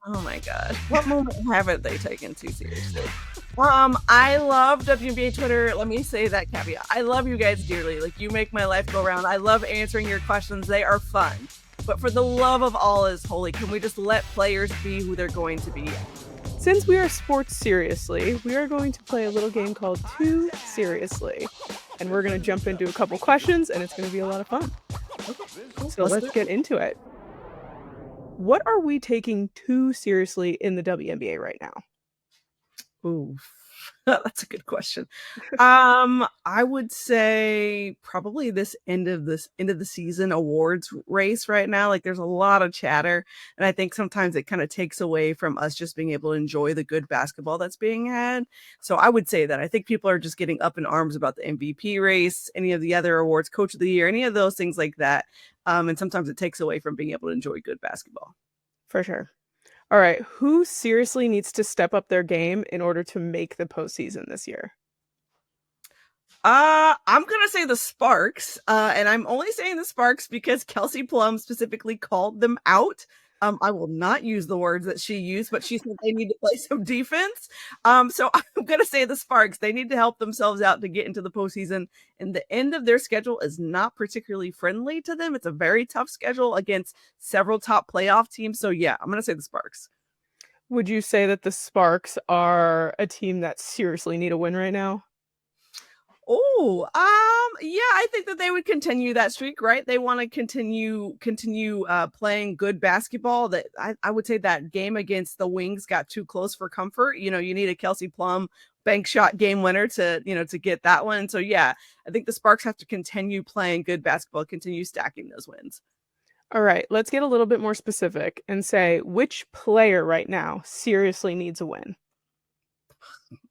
Oh my gosh. What moment haven't they taken too seriously? I love WNBA Twitter. Let me say that caveat. I love you guys dearly. Like, you make my life go round. I love answering your questions. They are fun. But for the love of all is holy, can we just let players be who they're going to be? Since we are sports seriously, we are going to play a little game called Too Seriously. And we're going to jump into a couple questions, and it's going to be a lot of fun. Okay, cool. So let's get into it. What are we taking too seriously in the WNBA right now? Ooh, that's a good question. I would say probably this end of the season awards race right now. Like, there's a lot of chatter, and I think sometimes it kind of takes away from us just being able to enjoy the good basketball that's being had. So I would say that I think people are just getting up in arms about the MVP race, any of the other awards, Coach of the Year, any of those things like that. And sometimes it takes away from being able to enjoy good basketball. For sure. All right, who seriously needs to step up their game in order to make the postseason this year? I'm gonna say the Sparks, and I'm only saying the Sparks because Kelsey Plum specifically called them out. I will not use the words that she used, but she said they need to play some defense. So I'm gonna say the Sparks. They need to help themselves out to get into the postseason, and the end of their schedule is not particularly friendly to them. It's a very tough schedule against several top playoff teams. So yeah, I'm gonna say the Sparks. Would you say that the Sparks are a team that seriously need a win right now? Oh, yeah, I think that they would continue that streak, right? They want to continue playing good basketball. That I would say that game against the Wings got too close for comfort. You know, you need a Kelsey Plum bank shot game winner to get that one. So yeah, I think the Sparks have to continue playing good basketball, continue stacking those wins. All right, let's get a little bit more specific and say which player right now seriously needs a win.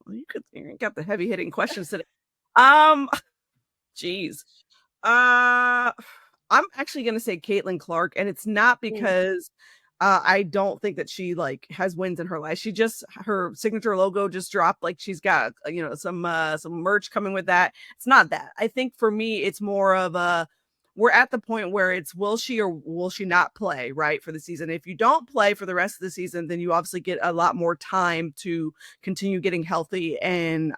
Well, you got the heavy hitting questions today. Um, Geez. I'm actually gonna say Caitlin Clark, and it's not Ooh. because I don't think that she like has wins in her life. She just her signature logo just dropped. Like, she's got some merch coming with that. It's not that. I think for me, it's more of a we're at the point where it's will she or will she not play, right, for the season. If you don't play for the rest of the season, then you obviously get a lot more time to continue getting healthy and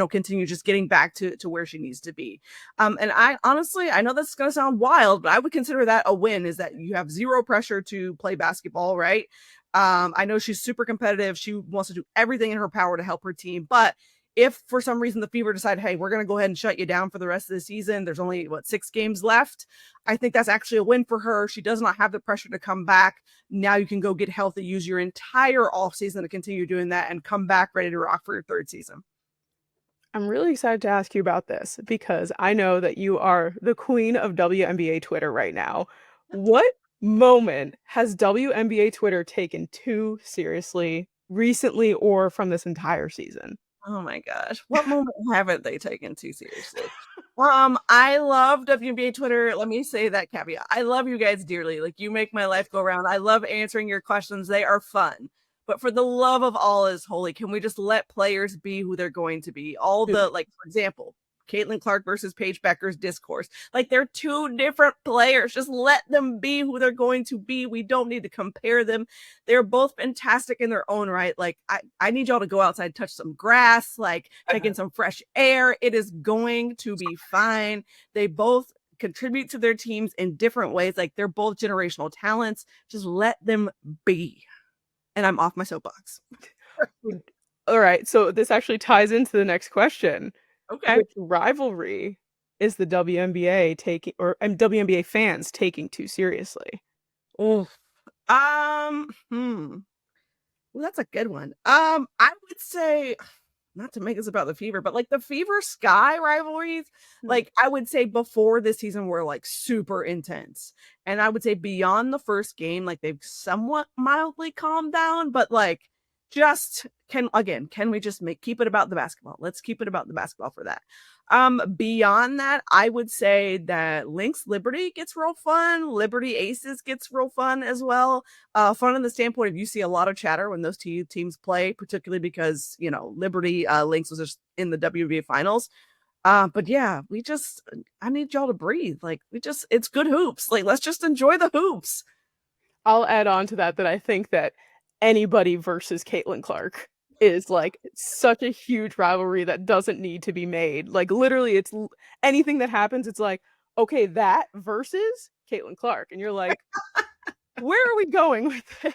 continue just getting back to where she needs to be. And I honestly, I know this is going to sound wild, but I would consider that a win, is that you have zero pressure to play basketball, right? I know she's super competitive. She wants to do everything in her power to help her team. But if for some reason the Fever decide, hey, we're going to go ahead and shut you down for the rest of the season, there's only, 6 games left. I think that's actually a win for her. She does not have the pressure to come back. Now you can go get healthy, use your entire off season to continue doing that, and come back ready to rock for your third season. I'm really excited to ask you about this because I know that you are the queen of WNBA Twitter right now. What moment has WNBA Twitter taken too seriously recently or from this entire season? Oh my gosh. What moment haven't they taken too seriously? I love WNBA Twitter. Let me say that caveat. I love you guys dearly. Like, you make my life go round. I love answering your questions. They are fun. But for the love of all is holy, can we just let players be who they're going to be? All the, like, for example, Caitlin Clark versus Paige Becker's discourse. Like, they're two different players. Just let them be who they're going to be. We don't need to compare them. They're both fantastic in their own right. Like, I need y'all to go outside, touch some grass, like take in some fresh air. It is going to be fine. They both contribute to their teams in different ways. Like, they're both generational talents. Just let them be. And I'm off my soapbox. All right, so this actually ties into the next question. Okay. Which rivalry is the WNBA taking, or WNBA fans taking too seriously? Oh, hmm. Well, that's a good one. I would say, not to make this about the Fever, but like the Fever Sky rivalries, Hmm. like I would say before this season were like super intense. And I would say beyond the first game, like they've somewhat mildly calmed down, but like just can we just keep it about the basketball? Let's keep it about the basketball for that. Beyond that, I would say that Lynx Liberty gets real fun. Liberty Aces gets real fun as well. Fun in the standpoint of you see a lot of chatter when those two teams play, particularly because, Liberty Lynx was just in the WNBA finals. But yeah, I need y'all to breathe. Like, it's good hoops. Like, let's just enjoy the hoops. I'll add on to that I think that anybody versus Caitlin Clark is like such a huge rivalry that doesn't need to be made. Like literally, anything that happens, it's like, okay, that versus Caitlin Clark, and you're like, where are we going with this?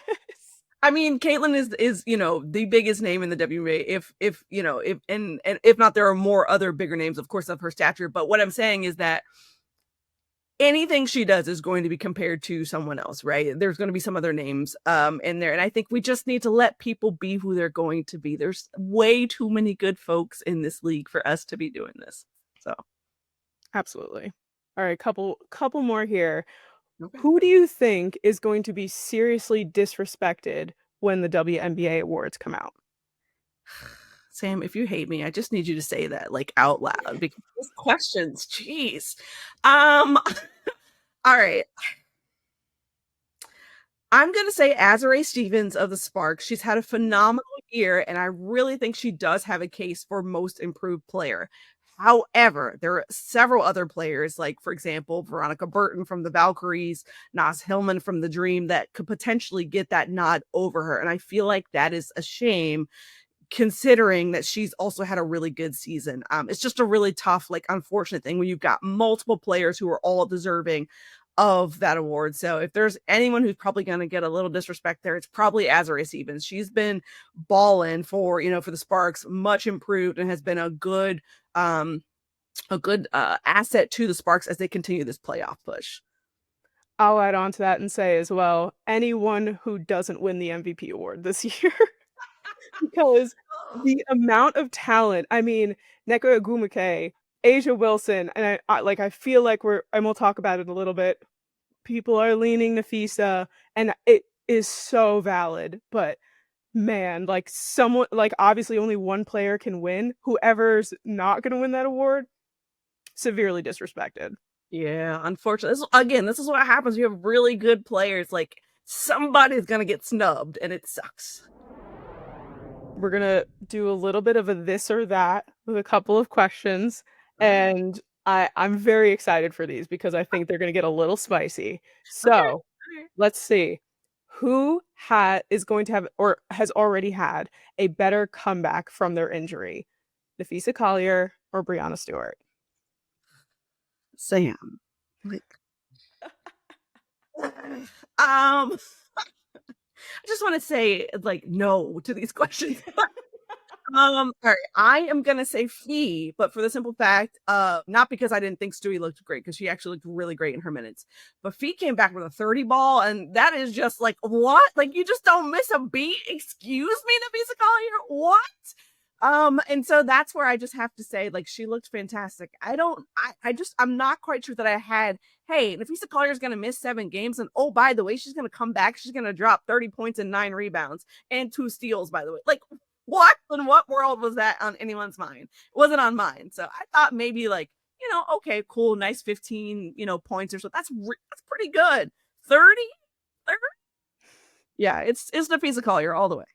I mean, Caitlyn is the biggest name in the WNBA. If if and if not, there are more other bigger names, of course, of her stature. But what I'm saying is that anything she does is going to be compared to someone else, right? There's going to be some other names in there, and I think we just need to let people be who they're going to be. There's way too many good folks in this league for us to be doing this. So, Absolutely. All right, couple more here. okay. Who do you think is going to be seriously disrespected when the WNBA awards come out? Sam, if you hate me, I just need you to say that like out loud because these questions, jeez. All right. I'm going to say Azurá Stevens of the Sparks. She's had a phenomenal year, and I really think she does have a case for most improved player. However, there are several other players, like, for example, Veronica Burton from the Valkyries, Nas Hillman from the Dream, that could potentially get that nod over her. And I feel like that is a shame considering that she's also had a really good season. It's just a really tough, like, unfortunate thing when you've got multiple players who are all deserving of that award. So if there's anyone who's probably going to get a little disrespect there, it's probably Azurá Stevens. She's been balling for the Sparks, much improved, and has been a good asset to the Sparks as they continue this playoff push. I'll add on to that and say as well, anyone who doesn't win the MVP award this year. Because the amount of talent, I mean, Nneka Ogwumike, Asia Wilson, and I feel like and we'll talk about it a little bit. People are leaning Napheesa, and it is so valid. But man, like someone, like obviously only one player can win. Whoever's not going to win that award, severely disrespected. Yeah, unfortunately, this is what happens. You have really good players. Like somebody's gonna get snubbed, and it sucks. We're gonna do a little bit of a this or that with a couple of questions, All right. and I'm very excited for these because I think they're gonna get a little spicy. Okay. So let's see. Who is going to have or has already had a better comeback from their injury? Napheesa Collier or Brianna Stewart? Sam, like, I just want to say like no to these questions. All right, I am gonna say Fee, but for the simple fact, not because I didn't think Stewie looked great, because she actually looked really great in her minutes. But Fee came back with a 30 ball, and that is just like what? Like you just don't miss a beat. Excuse me, Napheesa Collier. What? And so that's where I just have to say, like, she looked fantastic. I'm not quite sure that I had, hey, Napheesa Collier is gonna miss 7 games, and oh, by the way, she's gonna come back, she's gonna drop 30 points and 9 rebounds and 2 steals, by the way. Like, what in what world was that on anyone's mind? It wasn't on mine. So I thought maybe like, okay, cool, nice 15, points or so. That's pretty good. 30? 30? Yeah, it's Napheesa Collier all the way.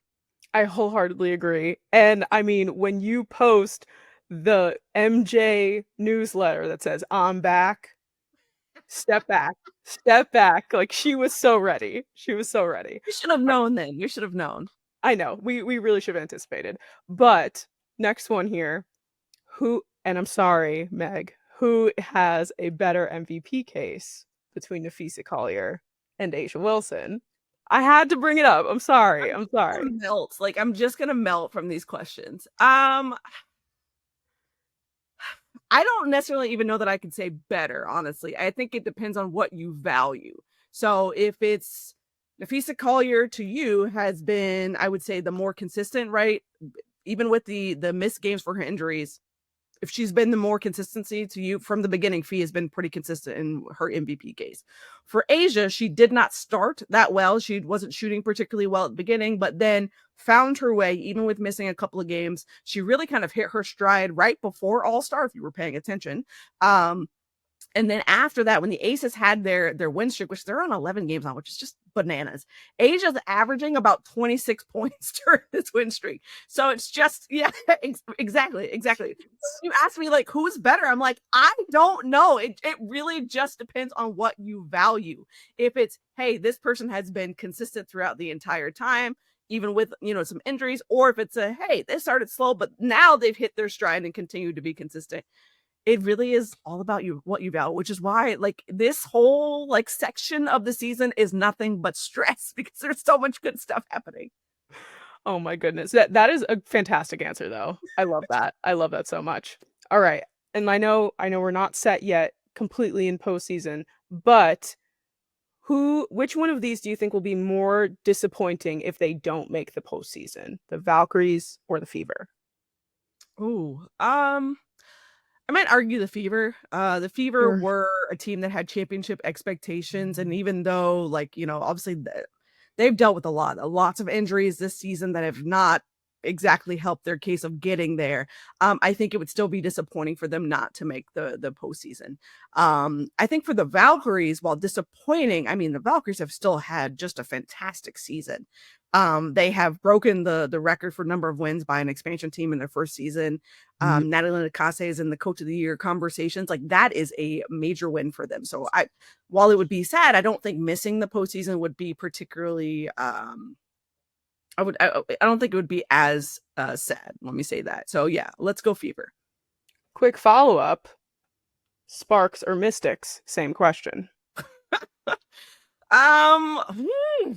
I wholeheartedly agree. And I mean, when you post the MJ newsletter that says, I'm back, step back, step back. Like she was so ready. She was so ready. You should have known then. You should have known. I know. We really should have anticipated. But next one here. And I'm sorry, Meg, who has a better MVP case between Napheesa Collier and Asia Wilson? I had to bring it up. I'm sorry. I'm sorry. Melt. Like I'm just gonna melt from these questions. I don't necessarily even know that I could say better, honestly. I think it depends on what you value. So if it's Napheesa Collier to you has been, I would say, the more consistent, right? Even with the missed games for her injuries, if she's been the more consistency to you from the beginning, Fee has been pretty consistent in her MVP case. For Asia, she did not start that well. She wasn't shooting particularly well at the beginning, but then found her way, even with missing a couple of games. She really kind of hit her stride right before All-Star, if you were paying attention. And then after that, when the Aces had their win streak, which they're on 11 games on, which is just bananas, Asia's averaging about 26 points during this win streak. So it's just, yeah, exactly. You ask me, like, who's better? I'm like, I don't know. It really just depends on what you value. If it's, hey, this person has been consistent throughout the entire time, even with, some injuries, or if it's hey, they started slow, but now they've hit their stride and continue to be consistent. It really is all about what you value, which is why like this whole like section of the season is nothing but stress because there's so much good stuff happening. Oh my goodness. That is a fantastic answer though. I love that. I love that so much. All right. And I know we're not set yet completely in postseason, but which one of these do you think will be more disappointing if they don't make the postseason? The Valkyries or the Fever? Ooh, I might argue the Fever. The Fever You're were a team that had championship expectations, and even though, like, obviously they've dealt with lots of injuries this season that have not exactly helped their case of getting there. I think it would still be disappointing for them not to make the postseason. I think for the Valkyries, while disappointing, I mean the Valkyries have still had just a fantastic season. They have broken the record for number of wins by an expansion team in their first season. Natalie Nakase is in the coach of the year conversations. Like that is a major win for them. So while it would be sad, I don't think missing the postseason would be particularly, I don't think it would be as sad. Let me say that. So yeah, let's go Fever. quick follow-up. Sparks or Mystics? Same question. Hmm.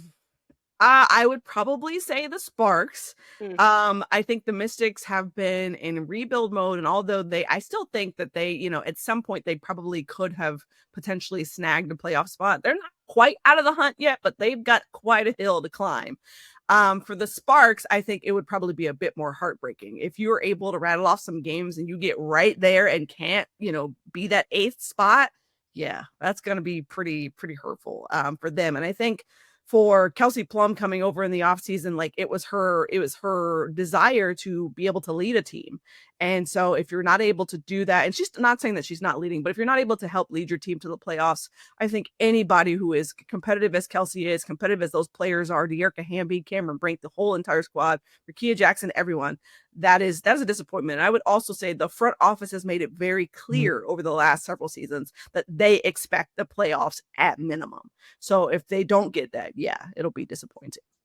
I would probably say the Sparks. Mm. I think the Mystics have been in rebuild mode, and although I still think that they, at some point they probably could have potentially snagged a playoff spot. They're not quite out of the hunt yet, but they've got quite a hill to climb. For the Sparks, I think it would probably be a bit more heartbreaking if you were able to rattle off some games and you get right there and can't, be that eighth spot. Yeah, that's going to be pretty hurtful for them. And I think for Kelsey Plum coming over in the offseason, like it was her desire to be able to lead a team. And so if you're not able to do that, and she's not saying that she's not leading, but if you're not able to help lead your team to the playoffs, I think anybody who is competitive as Kelsey is, competitive as those players are, De'Arca Hamby, Cameron Brink, the whole entire squad, Rakia Jackson, everyone, that is a disappointment. And I would also say the front office has made it very clear over the last several seasons that they expect the playoffs at minimum. So if they don't get that, yeah, it'll be disappointing.